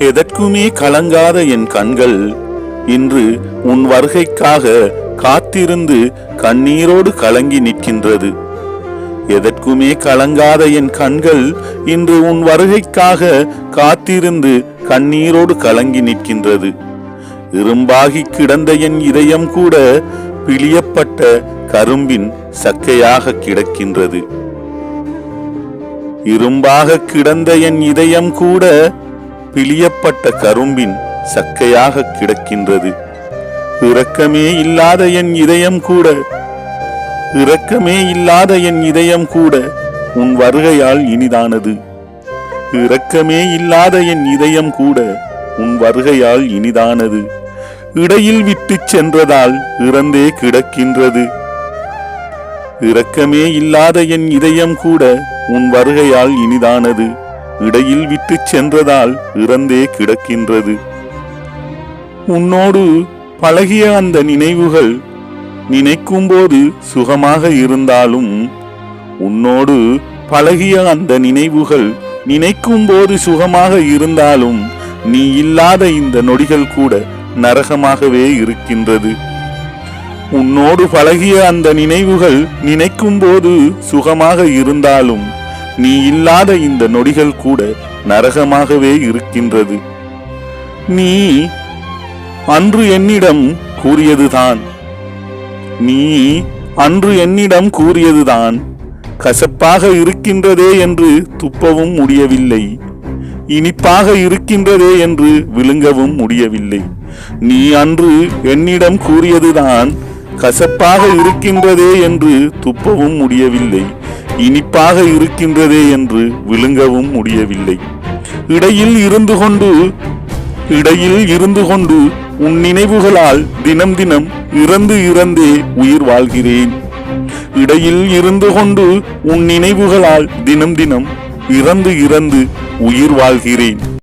எதற்குமே கலங்காத என் கண்கள் இன்று உன் வருகைக்காக காத்திருந்து கண்ணீரோடு கலங்கி நிற்கின்றது. எதற்குமே கலங்காத என் கண்கள் இன்று உன் வருகைக்காக காத்திருந்து கண்ணீரோடு கலங்கி நிற்கின்றது. இரும்பாகி கிடந்த என் இதயம் கூட பிழியப்பட்ட கரும்பின் சக்கையாக கிடக்கின்றது. இரும்பாக கிடந்த என் இதயம் கூட பிழியப்பட்ட கரும்பின் சக்கையாக கிடக்கின்றது. இரக்கமே இல்லாத என் இதயம் கூட உன் வருகையால் இனிதானது. இரக்கமே இல்லாத என் இதயம் கூட உன் வருகையால் இனிதானது. இடையில் விட்டு சென்றதால் இறந்தே கிடக்கின்றது. இரக்கமே இல்லாத என் இதயம் கூட உன் வருகையால் இனிதானது. இடையில் விட்டு சென்றதால் இறந்தே கிடக்கின்றது. உன்னோடு பழகிய அந்த நினைவுகள் நினைக்கும் போது சுகமாக இருந்தாலும் உன்னோடு பழகிய அந்த நினைவுகள் நினைக்கும் போது சுகமாக இருந்தாலும் நீ இல்லாத இந்த நொடிகள் கூட நரகமாகவே இருக்கின்றது. உன்னோடு பழகிய அந்த நினைவுகள் நினைக்கும் போது சுகமாக இருந்தாலும் நீ இல்லாத இந்த நொடிகள் கூட நரகமாகவே இருக்கின்றது. நீ அன்று என்னிடம் கூறியதுதான் கசப்பாக இருக்கின்றதே என்று துப்பவும் முடியவில்லை, இனிப்பாக இருக்கின்றதே என்று விழுங்கவும் முடியவில்லை. நீ அன்று என்னிடம் கூறியதுதான் கசப்பாக இருக்கின்றதே என்று துப்பவும் முடியவில்லை, இனிப்பாக இருக்கின்றதே என்று விழுங்கவும் முடியவில்லை. இடையில் இருந்து கொண்டு உன் நினைவுகளால் தினம் தினம் இறந்தே உயிர் வாழ்கிறேன். இடையில் இருந்து கொண்டு உன் நினைவுகளால் தினம் தினம் இறந்து உயிர் வாழ்கிறேன்.